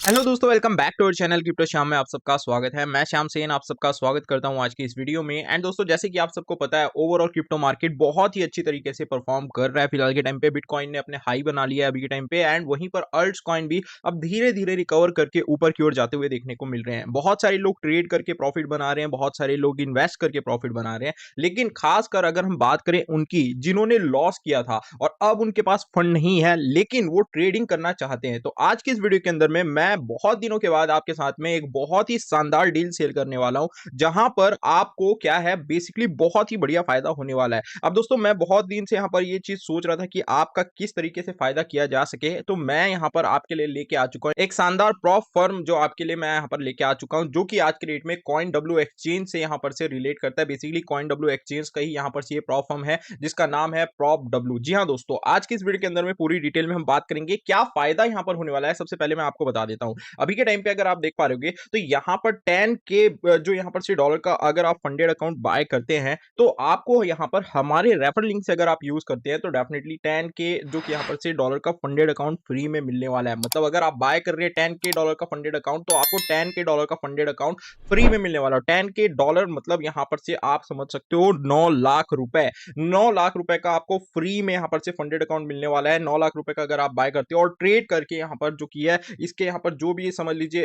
Hello दोस्तों, welcome back to our channel crypto Shyam में आप सबका स्वागत है। मैं श्याम सेन आप सबका स्वागत करता हूं आज की इस वीडियो में। एंड दोस्तों, जैसे कि आप सबको पता है, ओवरऑल क्रिप्टो मार्केट बहुत ही अच्छी तरीके से परफॉर्म कर रहा है फिलहाल के टाइम पे। बिटकॉइन ने अपने हाई बना लिया है अभी के टाइम पे, एंड वहीं पर अल्ट्स कॉइन भी अब धीरे धीरे रिकवर करके ऊपर की ओर जाते हुए देखने को मिल रहे हैं। बहुत सारे लोग ट्रेड करके प्रॉफिट बना रहे हैं, बहुत सारे लोग इन्वेस्ट करके प्रॉफिट बना रहे हैं, लेकिन खासकर अगर हम बात करें उनकी जिन्होंने लॉस किया था और अब उनके पास फंड नहीं है लेकिन वो ट्रेडिंग करना चाहते हैं, तो आज की इस वीडियो के अंदर में मैं बहुत दिनों के बाद आपके साथ में एक बहुत ही शानदार डील शेयर करने वाला हूं, जहां पर आपको क्या है बेसिकली बहुत ही बढ़िया फायदा होने वाला है। अब दोस्तों, मैं बहुत दिन से यहां पर ये चीज सोच रहा था कि आपका किस तरीके से फायदा किया जा सके, तो मैं यहां पर आपके लिए लेके आ चुका हूं एक शानदार प्रॉप फर्म, जो आपके लिए मैं यहां पर लेके आ चुका हूं, जो कि आज के डेट में कॉइन डब्ल्यू एक्सचेंज से यहां पर से रिलेट करता है। बेसिकली कॉइन डब्ल्यू एक्सचेंज का ही यहां पर से ये प्रॉप फर्म है, जिसका नाम है प्रॉप डब्ल्यू। जी हाँ दोस्तों, आज की इस वीडियो के अंदर में पूरी डिटेल में हम बात करेंगे क्या फायदा यहां पर होने वाला है। सबसे पहले मैं आपको बता देता हूं, अभी के टाइम पे अगर आप देख पा रहे होगे तो यहाँ पर 10 के जो यहाँ पर से डॉलर का अगर आप फंडेड अकाउंट बाय करते हैं, तो आपको यहाँ पर हमारे रेफर लिंक से अगर आप यूज करते हैं तो डेफिनेटली 10 के जो कि यहाँ पर से डॉलर का फंडेड अकाउंट फ्री में मिलने वाला है। मतलब अगर आप बाय कर रहे हैं 10 के डॉलर का फंडेड अकाउंट, तो आपको 10 के डॉलर का फंडेड अकाउंट फ्री में मिलने वाला है। 10 के डॉलर मतलब यहाँ पर से आप समझ सकते हो 9 लाख रुपए। 9 लाख रुपए का आपको फ्री में यहाँ पर से फंडेड अकाउंट मिलने वाला है। 9 लाख रुपए का अगर आप बाय करते हो और ट्रेड करके यहाँ पर जो किया है, इसके यहाँ पर जो भी समझ लीजिए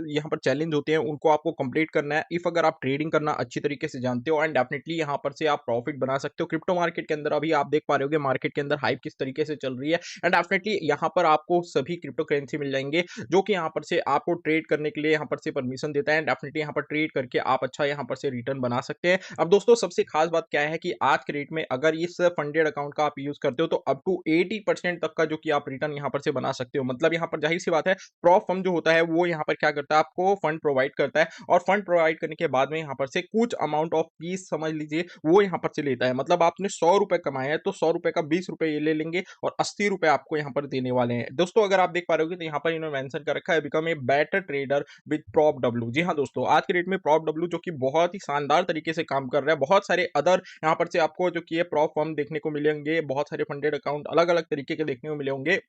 यहाँ पर चैलेंज होते हैं उनको आपको कंप्लीट करना है। इफ अगर आप ट्रेडिंग करना अच्छी तरीके से जानते हो, एंड डेफिनेटली यहाँ पर से आप प्रॉफिट बना सकते हो। क्रिप्टो मार्केट के अंदर अभी आप देख पा रहे होगे मार्केट के अंदर हाइप किस तरीके से चल रही है, एंड डेफिनेटली यहाँ पर आपको सभी क्रिप्टो करेंसी मिल जाएंगे, जो कि यहाँ पर से आपको ट्रेड करने के लिए यहाँ पर से परमिशन देता है, एंड डेफिनेटली यहाँ पर ट्रेड करके आप अच्छा यहाँ पर से रिटर्न बना सकते हैं। अब दोस्तों, सबसे खास बात क्या है कि आज के रेट में अगर इस फंडेड अकाउंट का आप यूज करते हो तो अप टू 80% तक का जो कि आप रिटर्न यहाँ पर से बना सकते हो। मतलब यहाँ पर जाहिर सी बात है, प्रॉप फर्म जो होता है वो यहाँ पर क्या करता है, आपको फंड प्रोवाइड करता है, और फंड प्रोवाइड करने के बाद में यहाँ पर से कुछ अमाउंट ऑफ फीस समझ लीजिए वो यहाँ पर से लेता है। मतलब आपने 100 रुपए कमाए हैं तो 100 रुपए का 20 रुपए ये ले लेंगे और 80 रुपए आपको यहाँ पर देने वाले हैं। दोस्तों, अगर आप देख पा रहे हो तो यहाँ पर इन्होंने मेंशन कर रखा है become a better trader with prop W. जी हाँ दोस्तों, आज के डेट में प्रॉप डब्ल्यू जो कि बहुत ही शानदार तरीके से काम कर रहा है। बहुत सारे अदर यहाँ पर से आपको जो कि प्रॉप फर्म देखने को मिलेंगे, बहुत सारे फंडेड अकाउंट अलग अलग तरीके के देखने को मिले होंगे,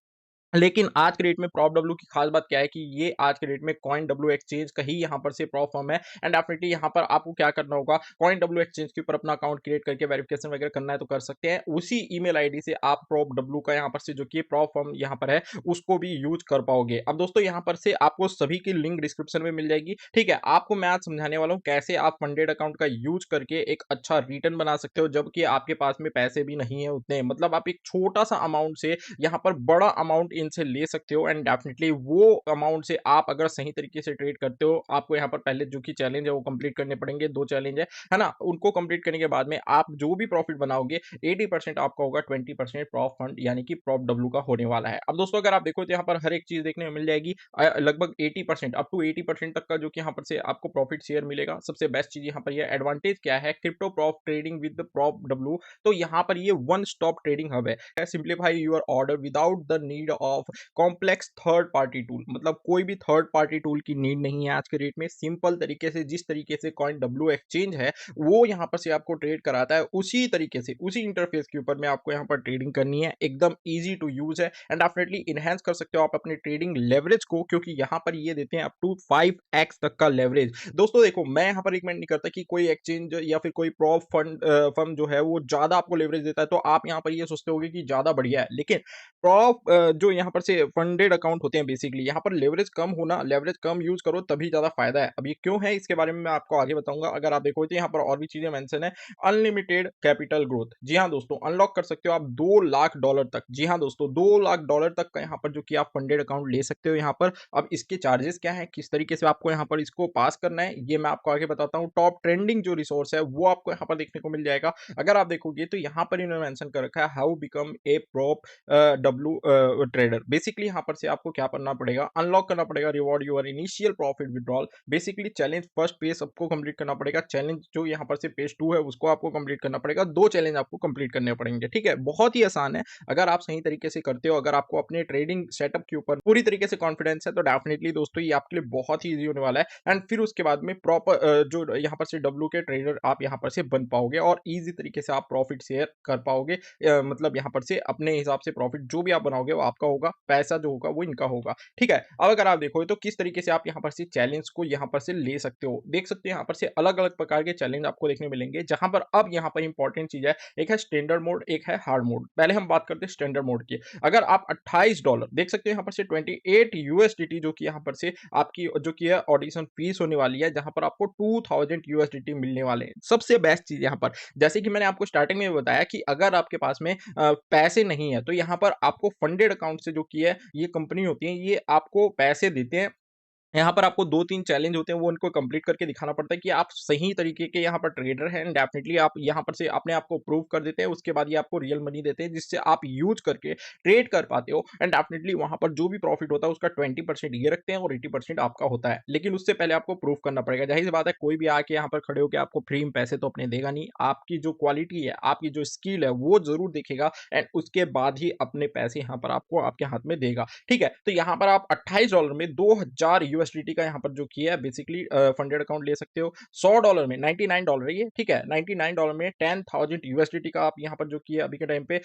लेकिन आज के डेट में प्रॉप डब्ल्यू की खास बात क्या है कि ये आज के डेट में कॉइन डब्ल्यू एक्सचेंज का ही यहाँ पर से प्रॉप फर्म है। एंड डेफिनेटली यहाँ पर आपको क्या करना होगा, कॉइन डब्ल्यू एक्सचेंज के ऊपर अपना अकाउंट क्रिएट करके वेरिफिकेशन वगैरह करना है तो कर सकते हैं। उसी ईमेल आईडी से आप प्रॉप डब्ल्यू का यहाँ पर से जो कि प्रॉप फर्म यहाँ पर है उसको भी यूज कर पाओगे। अब दोस्तों, यहाँ पर से आपको सभी की लिंक डिस्क्रिप्शन में मिल जाएगी। ठीक है, आपको मैं आज समझाने वाला हूँ कैसे आप फंडेड अकाउंट का यूज करके एक अच्छा रिटर्न बना सकते हो, जबकि आपके पास में पैसे भी नहीं है उतने। मतलब आप एक छोटा सा अमाउंट से यहाँ पर बड़ा अमाउंट इनसे ले सकते हो, एंड डेफिनेटली वो अमाउंट से आप अगर सही तरीके से ट्रेड करते हो, आपको यहाँ पर पहले जो कि चैलेंज है वो कंप्लीट करने पड़ेंगे। 2 चैलेंज है ना, उनको कंप्लीट करने के बाद में आप जो भी प्रॉफिट बनाओगे 80% आपका होगा, 20% प्रॉफ फंड यानी कि प्रॉप डब्ल्यू का होने वाला है। अब दोस्तों, अगर आप देखो तो यहाँ पर हर एक चीज देखने को मिल जाएगी, लगभग 80% अप टू 80% तक का जो कि यहाँ पर से आपको प्रॉफिट शेयर मिलेगा। सबसे बेस्ट चीज यहाँ पर ये एडवांटेज क्या है, crypto prop trading with prop W, तो यहाँ पर ये वन स्टॉप ट्रेडिंग हब है। Simplify your order without the need of complex third party tool. मतलब कोई भी थर्ड पार्टी टूल की नीड नहीं है आज के रेट में। सिंपल तरीके से जिस तरीके से कॉइन डब्ल्यू एक्सचेंज है वो यहाँ पर से आपको ट्रेड कराता है, उसी तरीके से उसी इंटरफेस के ऊपर में आपको यहाँ पर ट्रेडिंग करनी है। एकदम इजी टू यूज है, एंड डेफिनेटली इनहेंस कर सकते हो आप अपने ट्रेडिंग लेवरेज को, क्योंकि यहाँ पर ये देते हैं अप टू 5x तक का लेवरेज। दोस्तों देखो, मैं यहाँ पर रिकमेंड नहीं करता कि कोई एक्सचेंज या फिर कोई प्रॉप फंड फर्म जो है वो ज्यादा आपको लेवरेज देता है तो आप यहाँ पर ये सोचते होगे कि ज्यादा बढ़िया है, लेकिन प्रॉप जो यहाँ पर से फंडेड अकाउंट होते हैं बेसिकली यहाँ पर लेवरेज कम होना, लेवरेज कम यूज करो तभी ज्यादा फायदा है। अब ये क्यों है इसके बारे में मैं आपको आगे बताऊंगा। अगर आप देखो तो यहाँ पर और भी चीजें मेंशन है। अनलिमिटेड कैपिटल ग्रोथ, जी हाँ दोस्तों, अनलॉक कर सकते हो आप $2 लाख तक। जी हाँ दोस्तों, $2 लाख तक का यहाँ पर जो कि आप फंडेड अकाउंट ले सकते हो यहाँ पर। अब इसके चार्जेस क्या है, किस तरीके से आपको यहाँ पर इसको पास करना है, ये मैं आपको आगे बताता हूँ। टॉप ट्रेंडिंग जो रिसोर्स है वो आपको यहाँ पर देखने को मिल जाएगा। अगर आप देखोगे तो यहाँ पर इन्होंने मेंशन कर रखा है how become a prop W trader. Basically यहाँ पर से आपको क्या करना पड़ेगा, अनलॉक करना पड़ेगा reward your initial profit withdrawal. Basically challenge first page सबको कंप्लीट करना पड़ेगा, चैलेंज जो यहाँ पर से पेज 2 है उसको आपको कंप्लीट करना पड़ेगा। 2 चैलेंज आपको कंप्लीट करने पड़ेंगे। ठीक है, बहुत ही आसान है अगर आप सही तरीके से करते हो। अगर आपको अपने ट्रेडिंग सेटअप के ऊपर पूरी तरीके से कॉन्फिडेंस है तो डेफिनेटली दोस्तों ये आपके लिए बहुत ही ईजी होने वाला है। एंड फिर उसके बाद में प्रॉपर जो यहाँ पर से डब्ल्यू के ट्रेडर आप यहाँ पर से बन पाओगे और ईजी तरीके से आप प्रॉफिट शेयर कर पाओगे। मतलब यहाँ पर से अपने हिसाब से प्रॉफिट जो भी आप बनाओगे वो आपका होगा, पैसा जो होगा वो इनका होगा, ठीक है। अब अगर आप देखोगे तो किस तरीके से आप यहाँ पर से चैलेंज को यहाँ पर से ले सकते हो, देख सकते हो यहाँ पर से अलग-अलग प्रकार के चैलेंज आपको देखने मिलेंगे, जहाँ पर अब यहाँ पर इंपॉर्टेंट चीज़ है, एक है स्टैंडर्ड मोड, एक है हार्ड मोड। पहले हम बात करते हैं स्टैंडर्ड मोड की। अगर आप $28 देख सकते हो यहाँ पर से 28 यूएसडीटी जो कि यहाँ पर से आपकी जो कि है ऑडिशन फीस होने वाली है, जहाँ पर आपको 2000 यूएसडीटी मिलने वाले हैं। सबसे बेस्ट चीज़ यहाँ पर, जैसे कि मैंने आपको स्टार्टिंग में बताया कि अगर आपके पास में पैसे नहीं है, तो यहाँ पर आपको फंडेड अकाउंट से जो कि है ये कंपनी होती है, ये आपको पैसे देते हैं। यहाँ पर आपको 2-3 चैलेंज होते हैं, वो उनको कंप्लीट करके दिखाना पड़ता है कि आप सही तरीके के यहाँ पर ट्रेडर हैं एंड डेफिनिटली आप यहाँ पर से अपने आप को प्रूव कर देते हैं। उसके बाद ये आपको रियल मनी देते हैं, जिससे आप यूज़ करके ट्रेड कर पाते हो एंड डेफिनिटली वहाँ पर जो भी प्रॉफिट होता है, उसका 20% ये रखते हैं और 80% आपका होता है। लेकिन उससे पहले आपको प्रूव करना पड़ेगा। ज़ाहिर-सी बात है, कोई भी आके यहाँ पर खड़े होके आपको फ्री में पैसे तो अपने देगा नहीं। आपकी जो क्वालिटी है, आपकी जो स्किल है, वो ज़रूर देखेगा एंड उसके बाद ही अपने पैसे यहाँ पर आपको आपके हाथ में देगा। ठीक है? तो यहाँ पर आप $28 में 2000 यूएसडीटी का यहाँ पर जो किया है बेसिकली फंडेड अकाउंट ले सकते हो। $100 में $99 है ये, ठीक है? $99 में 10,000 यूएसडीटी का आप यहाँ पर जो किया अभी के टाइम पे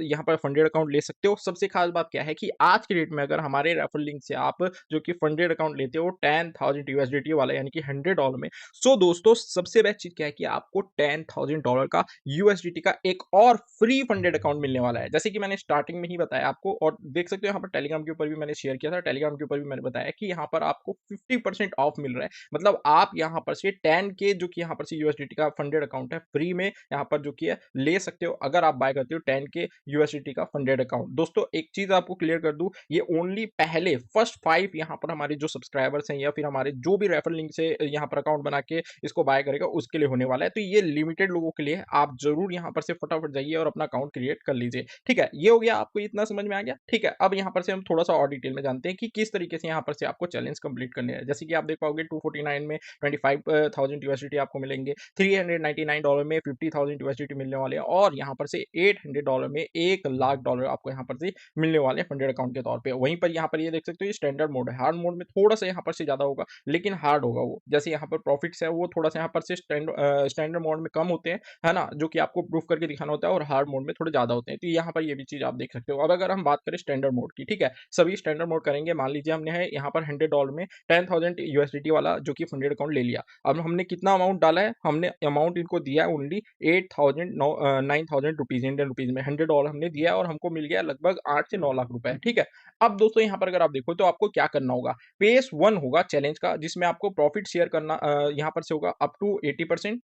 यहाँ पर फंडेड अकाउंट ले सकते हो। सबसे खास बात क्या है कि आज के डेट में अगर हमारे रेफरल लिंक से आप जो कि फंडेड अकाउंट लेते हो 10,000 यूएसडीटी वाला यानी कि $100 में, सो दोस्तों सबसे बेस्ट चीज़ क्या है कि आपको $10,000 का यूएसडीटी का एक और फ्री फंडेड अकाउंट मिलने वाला है। जैसे कि मैंने स्टार्टिंग में ही बताया आपको और देख सकते हो यहाँ पर टेलीग्राम के ऊपर भी मैंने शेयर किया था। टेलीग्राम के ऊपर भी मैंने बताया कि यहाँ पर आपको 50% ऑफ मिल रहा है। मतलब आप यहाँ पर से 10 के जो कि यहाँ पर से यूएसडीटी का फंडेड अकाउंट है, फ्री में यहाँ पर जो कि है ले सकते हो अगर आप बाय करते हो 10 के यूएसडीटी का फंडेड अकाउंट। दोस्तों एक चीज़ आपको क्लियर कर दूँ, ये ओनली पहले फर्स्ट 5 यहाँ पर हमारे जो सब्सक्राइबर्स हैं या फिर हमारे जो भी रेफरल लिंक से यहाँ पर अकाउंट बना के इसको बाय करेगा उसके लिए होने वाला है। तो ये लिमिटेड लोगों के लिए है। आप ज़रूर यहाँ पर से फटाफट जाइए और अपना अकाउंट क्रिएट कर लीजिए। ठीक है? ये हो गया, आपको इतना समझ में आ गया? ठीक है, अब यहाँ पर से हम थोड़ा-सा और डिटेल में जानते हैं कि किस तरीके से यहाँ पर से आपको चैलेंज कंप्लीट करने हैं। जैसे कि आप देख पाओगे 249 में 25,000 यूएसडीटी आपको मिलेंगे, $399 में 50,000 यूएसडीटी मिलने वाले हैं और यहाँ पर से $800 में $1,00,000 आपको यहाँ पर से मिलने वाले हैं फंडेड अकाउंट के तौर पे। वहीं पर यहाँ पर ये देख सकते हो ये स्टैंडर्ड मोड है। हार्ड मोड में थोड़ा-सा यहाँ पर से ज़्यादा होगा, लेकिन हार्ड होगा वो। जैसे यहाँ पर प्रॉफिट्स है वो थोड़ा-सा यहाँ पर से स्टैंडर्ड मोड में कम होते हैं, है ना? जो कि आपको प्रूफ करके दिखाना होता है और हार्ड मोड में थोड़े ज़्यादा होते हैं। तो यहाँ पर ये भी चीज़ आप देख सकते हो। अब अगर हम बात करें स्टैंडर्ड मोड की, ठीक है? सभी स्टैंडर्ड मोड करेंगे। मान लीजिए हमने है यहाँ पर $100 में 10,000 यूएसडीटी वाला जो कि फंडेड अकाउंट ले लिया। अब हमने कितना अमाउंट डाला है? हमने अमाउंट इनको दिया है ओनली 9,000 रुपीज़ इंडियन रुपीज़ में। $100 हमने दिया है और हमको मिल गया लगभग 8 से 9 लाख रुपए, ठीक है? अब दोस्तों यहाँ पर अगर आप देखो तो आपको क्या करना होगा? फेज़ 1 होगा चैलेंज का जिसमें आपको प्रॉफिट शेयर करना यहाँ पर से होगा अप टू 80%।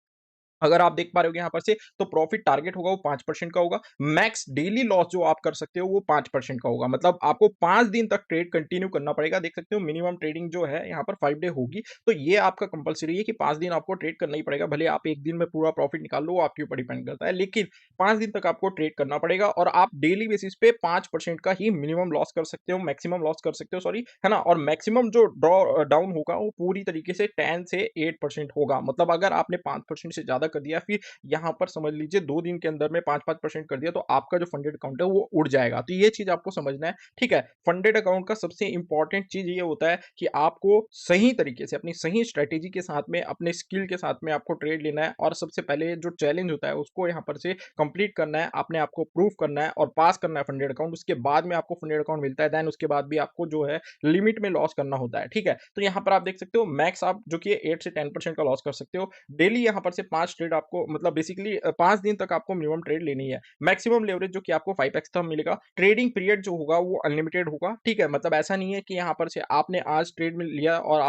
अगर आप देख पा रहे होगे यहाँ पर से तो प्रॉफिट टारगेट होगा वो 5% का होगा। मैक्स डेली लॉस जो आप कर सकते हो वो 5% का होगा। मतलब आपको 5 दिन तक ट्रेड कंटिन्यू करना पड़ेगा। देख सकते हो मिनिमम ट्रेडिंग जो है यहाँ पर 5 डे होगी। तो ये आपका कंपल्सरी है कि 5 दिन आपको ट्रेड करना ही पड़ेगा। भले आप 1 दिन में पूरा प्रॉफिट निकाल लो, वो आपके ऊपर डिपेंड करता है। लेकिन 5 दिन तक आपको ट्रेड करना पड़ेगा और आप डेली बेसिस पे 5% का ही मिनिमम लॉस कर सकते हो, मैक्सिमम लॉस कर सकते हो सॉरी, है ना? और मैक्सिमम जो ड्रॉ डाउन होगा वो पूरी तरीके से 10 से 8% होगा। मतलब अगर आपने 5% से ज़्यादा कर दिया फिर यहाँ पर समझ लीजिए 2 दिन के अंदर में 5-5% कर दिया तो आपका जो फंडेड अकाउंट है वो उड़ जाएगा। तो ये चीज़ आपको समझना है, ठीक है? फंडेड अकाउंट का सबसे इंपॉर्टेंट चीज़ ये होता है कि आपको सही तरीके से अपनी सही स्ट्रैटेजी के साथ में, अपने स्किल के साथ में आपको ट्रेड लेना है और सबसे पहले जो चैलेंज होता है उसको यहाँ पर से कंप्लीट करना है, अपने आप को प्रूव करना है और पास करना है फंडेड अकाउंट। उसके बाद में आपको फंडेड अकाउंट मिलता है, देन उसके बाद भी आपको जो है लिमिट में लॉस करना होता है, ठीक है? तो यहाँ पर आप देख सकते हो मैक्स आप जो कि 8 से 10% का लॉस कर सकते हो। डेली यहाँ पर से 5 ट्रेड आपको मतलब बेसिकली 5 दिन तक आपको मिनिमम ट्रेड लेनी है। मैक्सिमम लेवरेज जो कि आपको 5x तक मिलेगा। ट्रेडिंग पीरियड जो होगा वो अनलिमिटेड होगा, ठीक है? मतलब ऐसा नहीं है कि यहाँ पर से आपने आज ट्रेड में लिया और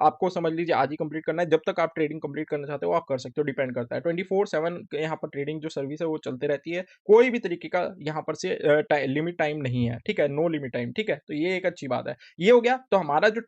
आपको समझ लीजिए आज ही कंप्लीट करना है। जब तक आप ट्रेडिंग कंप्लीट करना चाहते हो आप कर सकते हो, डिपेंड करता है। 24/7 यहाँ पर ट्रेडिंग जो सर्विस है वो चलते रहती है। कोई भी तरीके का यहाँ पर से लिमिट टाइम नहीं है, ठीक है? नो लिमिट टाइम, ठीक है? तो ये एक अच्छी बात है। ये हो गया तो हमारा जो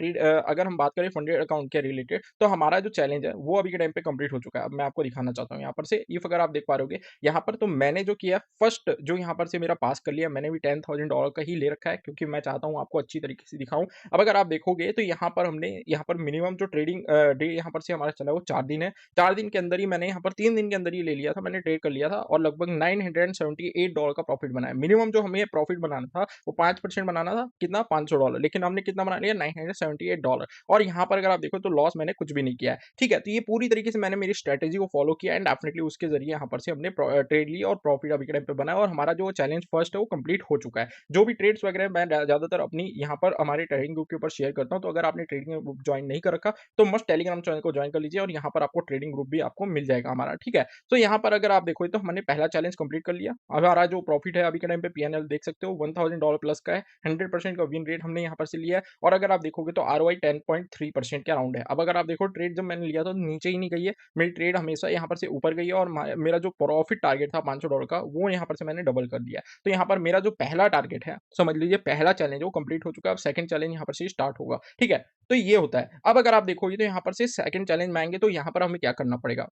अगर हम बात करें फंडेड अकाउंट के रिलेटेड तो हमारा जो चैलेंज है वो अभी के टाइम पे कंप्लीट हो चुका है। अब मैं आपको दिखाना चाहता हूँ यहाँ पर से इफ अगर आप देख पा रहे होगे यहाँ पर तो मैंने जो किया फर्स्ट जो यहाँ पर से मेरा पास कर लिया मैंने भी $10,000 का ही ले रखा है क्योंकि मैं चाहता हूँ आपको अच्छी तरीके से दिखाऊं। अब अगर आप देखोगे तो यहाँ पर हमने यहाँ पर मिनिमम जो ट्रेडिंग डे यहाँ पर से हमारा चला वो 4 दिन है। 4 दिन के अंदर ही मैंने यहाँ पर 3 दिन के अंदर ही ले लिया था, मैंने ट्रेड कर लिया था और लगभग $978 का प्रॉफिट बनाया। मिनिमम जो हमें प्रॉफिट बनाना था वो 5% बनाना था, कितना $500, लेकिन हमने कितना बना लिया $978। और यहाँ पर अगर आप देखो तो लॉस मैंने कुछ भी नहीं किया है, ठीक है? तो ये पूरी तरीके से मैंने मेरी स्ट्रेटेजी को फॉलो किया एंड डेफिनेटली उसके जरिए यहाँ पर से हमने ट्रेड ली और प्रॉफिट अभी के टाइम पे बना है और हमारा जो चैलेंज फर्स्ट है वो कंप्लीट हो चुका है। जो भी ट्रेड्स वगैरह मैं ज़्यादातर अपनी यहाँ पर हमारे ट्रेडिंग ग्रुप के ऊपर शेयर करता हूँ, तो अगर आपने ट्रेडिंग ग्रुप ज्वाइन नहीं कर रखा तो मस्ट टेलीग्राम चैनल को ज्वाइन कर लीजिए और यहाँ पर आपको ट्रेडिंग ग्रुप भी आपको मिल जाएगा हमारा, ठीक है। तो यहाँ पर अगर आप देखो तो हमने पहला चैलेंज कंप्लीट कर लिया। हमारा जो प्रॉफिट है अभी के टाइम पे पीएनएल देख सकते हो $1000 प्लस का है, 100% का विन रेट हमने यहाँ पर से लिया है और अगर आप देखोगे तो आरओआई 10.3% के अराउंड है। अब अगर आप देखो ट्रेड जब मैंने लिया तो नीचे ही नहीं गई है, मेरी ट्रेड हमेशा यहाँ पर से ऊपर गई है और मेरा जो प्रॉफिट टारगेट था $500 का वो यहाँ पर से मैंने डबल कर दिया है। तो यहाँ पर मेरा जो पहला टारगेट है, समझ लीजिए पहला चैलेंज वो कंप्लीट हो चुका है। अब सेकंड चैलेंज यहाँ पर से स्टार्ट होगा, ठीक है। तो ये होता है। अब अगर आप देखोगे तो यहाँ पर से सेकंड चैलेंज में आएंगे तो यहाँ पर हमें क्या करना पड़ेगा।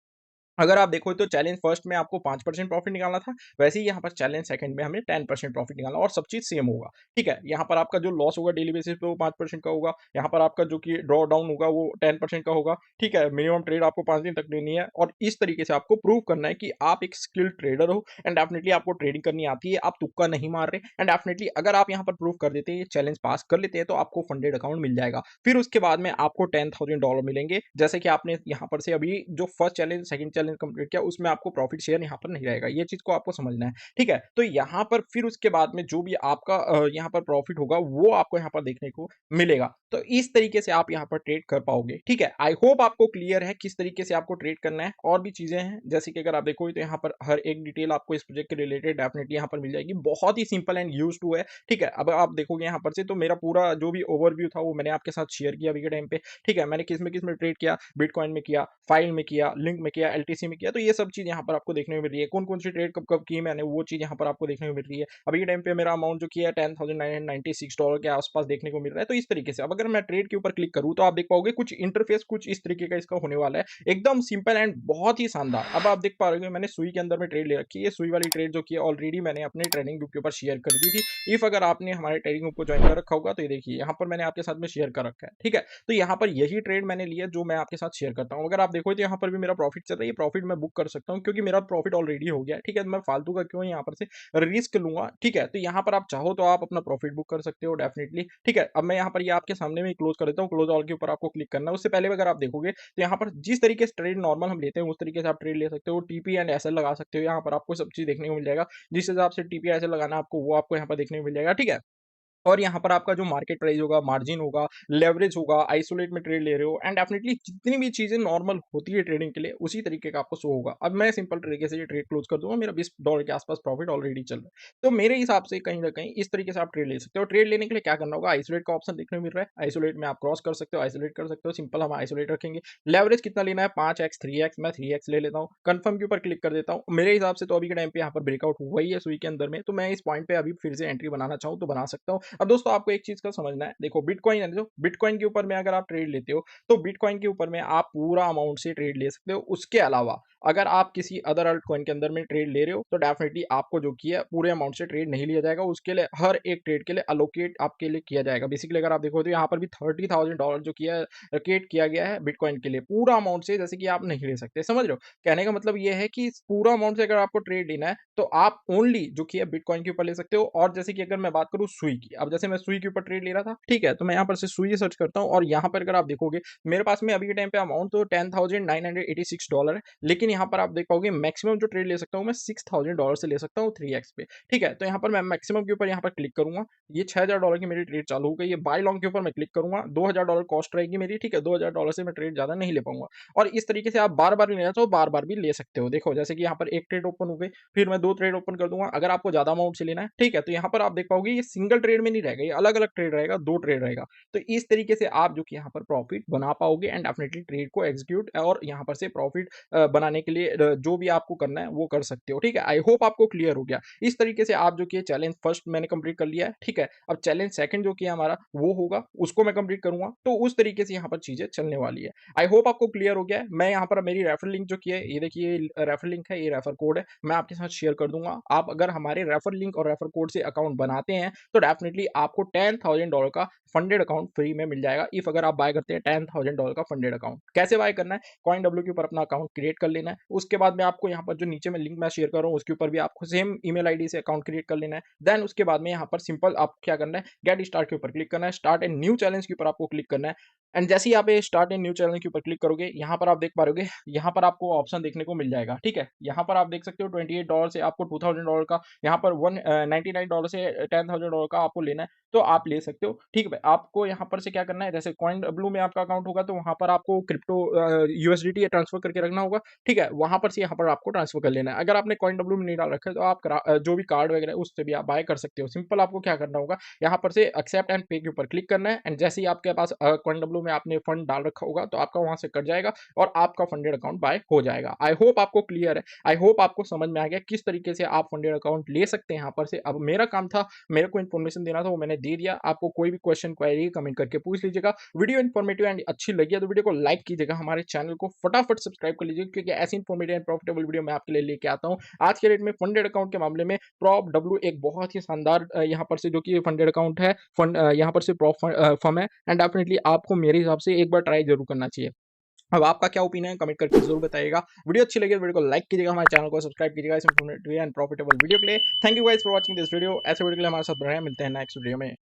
अगर आप देखो तो चैलेंज फर्स्ट में आपको 5% प्रॉफिट निकालना था, वैसे ही यहाँ पर चैलेंज सेकंड में हमें 10% प्रॉफिट निकालना और सब चीज सेम होगा, ठीक है। यहाँ पर आपका जो लॉस होगा डेली बेसिस पे वो 5% का होगा, यहाँ पर आपका जो कि ड्रॉ डाउन होगा वो 10% का होगा, ठीक है। मिनिमम ट्रेड आपको 5 दिन तक लेनी है और इस तरीके से आपको प्रूव करना है कि आप एक स्किल्ड ट्रेडर हो एंड डेफिनेटली आपको ट्रेडिंग करनी आती है, आप तुक्का नहीं मार रहे एंड डेफिनेटली अगर आप यहाँ पर प्रूव कर देते हैं, ये चैलेंज पास कर लेते हैं तो आपको फंडेड अकाउंट मिल जाएगा। फिर उसके बाद में आपको $10,000 मिलेंगे, जैसे कि आपने यहाँ पर से अभी जो first challenge second challenge complete किया उसमें आपको प्रॉफिट शेयर यहाँ पर नहीं रहेगा, ये चीज को आपको समझना है, ठीक है। तो यहाँ पर फिर उसके बाद में जो भी आपका यहाँ पर प्रॉफिट होगा वो आपको यहाँ पर देखने को मिलेगा। तो इस तरीके से आप यहाँ पर ट्रेड कर पाओगे, ठीक है। आई होप आपको क्लियर है किस तरीके से आपको ट्रेड करना है। और भी चीजें हैं जैसे कि अगर आप देखोगे तो यहाँ पर हर एक डिटेल आपको इस प्रोजेक्ट के रिलेटेड डेफिनेटली यहाँ पर मिल जाएगी, बहुत ही सिंपल एंड यूज टू है, ठीक है। अब आप देखोगे यहाँ पर से तो मेरा पूरा जो भी ओवरव्यू था वो मैंने आपके साथ शेयर किया अभी के टाइम पे, ठीक है। मैंने किस में ट्रेड किया, बिटकॉइन में किया, फाइल में किया, लिंक में किया, एलटीसी में किया, तो ये सब चीज यहाँ पर आपको देखने को मिल रही है। कौन कौन सी ट्रेड कब कब की मैंने वो चीज यहाँ पर आपको देखने को मिल रही है। अभी के टाइम पे मेरा अमाउंट जो किया है $10,996 के आसपास देखने को मिल रहा है। तो इस तरीके से अब अगर मैं ट्रेड के ऊपर क्लिक करूँ तो आप देख पाओगे कुछ इंटरफेस कुछ इस तरीके का इसका होने वाला है, एकदम सिंपल एंड बहुत ही शानदार। अब आप देख पा रहे हो मैंने सुई के अंदर में ट्रेड ले रखी है, सुई वाली ट्रेड जो की ऑलरेडी मैंने अपने ट्रेडिंग ग्रुप के ऊपर शेयर कर दी थी। इफ अगर आपने हमारे ट्रेडिंग ग्रुप को ज्वाइन कर रखा होगा तो ये देखिए यहाँ पर मैंने आपके साथ में शेयर कर रखा है, ठीक है। तो यहाँ पर यही ट्रेड मैंने लिया जो मैं आपके साथ शेयर करता हूँ। अगर आप देखो तो यहाँ पर भी मेरा प्रॉफिट चल रहा है, ये प्रॉफिट मैं बुक कर सकता हूँ क्योंकि मेरा प्रॉफिट ऑलरेडी हो गया है, ठीक है। मैं फालतू का क्यों यहाँ पर से रिस्क लूंगा, ठीक है। तो यहाँ पर आप चाहो तो आप अपना प्रॉफिट बुक कर सकते हो डेफिनेटली, ठीक है। अब मैं यहाँ पर ये आपके सामने में क्लोज कर देता हूँ, क्लोज ऑल के ऊपर आपको क्लिक करना है। उससे पहले अगर आप देखोगे तो यहाँ पर जिस तरीके से ट्रेड नॉर्मल हम लेते हैं उस तरीके से आप ट्रेड ले सकते हो, टीपी एंड एसएल लगा सकते हो, यहाँ पर आपको सब चीज देखने को मिल जाएगा। जिस हिसाब से टीपी एसएल लगाना आपको वो आपको यहाँ पर देखने को मिल जाएगा, ठीक है। और यहाँ पर आपका जो मार्केट प्राइस होगा, मार्जिन होगा, लेवरेज होगा, आइसोलेट में ट्रेड ले रहे हो एंड डेफिनेटली जितनी भी चीजें नॉर्मल होती है ट्रेडिंग के लिए उसी तरीके का आपको शो होगा। अब मैं सिंपल तरीके से ये ट्रेड क्लोज कर दूंगा, मेरा $20 के आसपास प्रॉफिट ऑलरेडी चल रहा है। तो मेरे हिसाब से कहीं ना कहीं इस तरीके से आप ट्रेड ले सकते हो। ट्रेड लेने के लिए क्या करना होगा, आइसोलेट का ऑप्शन देखने को मिल रहा है, आइसोलेट में आप क्रॉस कर सकते हो, आइसोलेट कर सकते हो, सिंपल हम आइसोलेट रखेंगे। लेवरेज कितना लेना है, 5x 3x, मैं 3x ले लेता हूँ, कंफर्म के ऊपर क्लिक कर देता हूँ। मेरे हिसाब से तो अभी के टाइम पे यहाँ पर ब्रेकआउट हुआ ही है सुई के अंदर में, तो मैं इस पॉइंट पे अभी फिर से एंट्री बनाना चाहूँ तो बना सकता हूँ। अब दोस्तों आपको एक चीज का समझना है, देखो बिटकॉइन है, जो बिटकॉइन के ऊपर में अगर आप ट्रेड लेते हो तो बिटकॉइन के ऊपर में आप पूरा अमाउंट से ट्रेड ले सकते हो। उसके अलावा अगर आप किसी अदर अल्ट कॉइन के अंदर में ट्रेड ले रहे हो तो डेफिनेटली आपको जो किया पूरे अमाउंट से ट्रेड नहीं लिया जाएगा, उसके लिए हर एक ट्रेड के लिए अलोकेट आपके लिए किया जाएगा। बेसिकली अगर आप देखो तो यहाँ पर भी $30,000 जो किया अलोकेट किया गया है बिटकॉइन के लिए पूरा अमाउंट से, जैसे कि आप नहीं ले सकते, समझ रहे हो। कहने का मतलब ये है कि पूरा अमाउंट से अगर आपको ट्रेड लेना है तो आप ओनली जो किया बिटकॉइन के ऊपर ले सकते हो। और जैसे कि अगर मैं बात करूँ सुई की, अब जैसे मैं सुई के ऊपर ट्रेड ले रहा था, ठीक है, तो मैं यहाँ पर से सुई सर्च करता हूँ और यहाँ पर अगर आप देखोगे मेरे पास में अभी के टाइम पे अमाउंट तो $10,986 है, लेकिन यहाँ पर आप देख पाओगे मैक्सिमम जो ट्रेड ले सकता हूँ मैं $6,000 से ले सकता हूँ 3x पे, ठीक है। तो यहाँ पर मैं मैक्सिमम के ऊपर यहाँ पर क्लिक करूंगा, ये $6,000 की मेरी ट्रेड चालू हो गई है। बाय लॉन्ग के ऊपर मैं क्लिक करूंगा, $2,000 कॉस्ट रहेगी मेरी, ठीक है। $2,000 से मैं ट्रेड ज्यादा नहीं ले पाऊंगा और इस तरीके से आप बार बार भी लेना चाहो बार बार भी ले सकते हो। देखो जैसे कि यहाँ पर एक ट्रेड ओपन हो गई, फिर मैं 2 ट्रेड ओपन कर दूंगा। अगर आपको ज्यादा अमाउंट से लेना है, ठीक है, तो यहाँ पर आप देख पाओगे ये सिंगल ट्रेड में नहीं रहेगा, ये अलग अलग ट्रेड रहेगा, 2 ट्रेड रहेगा। तो इस तरीके से आप जो कि यहाँ पर प्रॉफिट बना पाओगे एंड डेफिनेटली ट्रेड को एग्जीक्यूट और यहाँ पर से प्रॉफिट बनाने के लिए जो भी आपको करना है वो कर सकते हो, ठीक है। आई होप आपको क्लियर हो गया। इस तरीके से आप जो कि चैलेंज फर्स्ट मैंने कंप्लीट कर लिया है, ठीक है। अब चैलेंज सेकंड जो कि हमारा वो होगा उसको मैं कंप्लीट करूंगा, तो उस तरीके से यहाँ पर चीजें चलने वाली है। आई होप आपको क्लियर हो गया है। मैं यहाँ पर मेरी रेफर लिंक जो की है, ये देखिए रेफर लिंक है, ये रेफर कोड है, मैं आपके साथ शेयर कर दूंगा। आप अगर हमारे रेफर लिंक और रेफर कोड से अकाउंट बनाते हैं तो डेफिनेटली आपको $10,000 का फंडेड अकाउंट फ्री में मिल जाएगा। इफ अगर आप बाय करते हैं $10,000 का फंडेड अकाउंट, कैसे बाय करना है, कॉइन डब्ल्यू के ऊपर अपना अकाउंट क्रिएट कर लेना है। उसके बाद में आपको यहाँ पर जो नीचे में लिंक मैं शेयर कर रहा हूँ उसके ऊपर भी आपको सेम ईमेल आईडी से अकाउंट क्रिएट कर लेना है। देन उसके बाद में यहाँ पर सिंपल आप क्या करना है, गेट स्टार्ट के ऊपर क्लिक करना है, स्टार्ट ए न्यू चैलेंज के ऊपर आपको क्लिक करना है एंड जैसे ही आप ये स्टार्ट इन न्यू चैनल के ऊपर क्लिक करोगे, यहाँ पर आप देख पाओगे, यहाँ पर आपको ऑप्शन देखने को मिल जाएगा, ठीक है। यहाँ पर आप देख सकते हो $28 से आपको $2000 का, यहाँ पर $99 से $10,000 का आपको लेना है, तो आप ले सकते हो, ठीक है भाई। आपको यहाँ पर से क्या करना है, जैसे कॉइन ब्लू में आपका अकाउंट होगा तो वहाँ पर आपको क्रिप्टो यूएसडीटी ट्रांसफर करके रखना होगा, ठीक है। वहाँ पर से यहाँ पर आपको ट्रांसफर कर लेना है। अगर आपने कॉइन डब्ल्यू में नहीं डाल रखा है तो आप जो भी कार्ड वगैरह है उससे भी आप बाय कर सकते हो। सिंपल आपको क्या करना होगा, यहाँ पर से एक्सेप्ट एंड पे के ऊपर क्लिक करना है, एंड जैसे ही आपके पास कॉइन डब्ल्यू में आपने फंड डाल रखा होगा तो आपका वहां से कट जाएगा और आपका फंडेड अकाउंट बाय हो जाएगा। आई होप आपको क्लियर है, आई होप आपको समझ में आ गया किस तरीके से आप फंडेड अकाउंट ले सकते हैं यहाँ पर से। अब मेरा काम था, मेरे को इन्फॉर्मेशन देना था, वो मैंने दे दिया। आपको कोई भी क्वेश्चन क्वेरी कमेंट करके पूछ लीजिएगा। वीडियो इन्फॉर्मेटिव एंड अच्छी लगी है तो वीडियो को लाइक कीजिएगा, हमारे चैनल को फटाफट सब्सक्राइब कर लीजिए, क्योंकि ऐसी इन्फॉर्मेटिव एंड प्रॉफिटेबल वीडियो मैं आपके लिए लेके आता हूँ। आज के डेट में फंडेड अकाउंट के मामले में प्रॉप डब्ल्यू एक बहुत ही शानदार यहाँ पर से जो कि फंडेड अकाउंट है, फंड यहाँ पर से प्रॉप फर्म है, एंड डेफिनेटली आपको मेरे हिसाब से एक बार ट्राई जरूर करना चाहिए। अब आपका क्या ओपिनियन है कमेंट करके जरूर बताइएगा। वीडियो अच्छी लगी तो वीडियो को लाइक कीजिएगा, हमारे चैनल को सब्सक्राइब कीजिएगा इस इन्फॉर्मेटिव एंड प्रॉफिटेबल वीडियो के लिए। Thank you guys for watching this video. ऐसे वीडियो के लिए हमारे साथ बने रहें, मिलते हैं नेक्स्ट वीडियो में।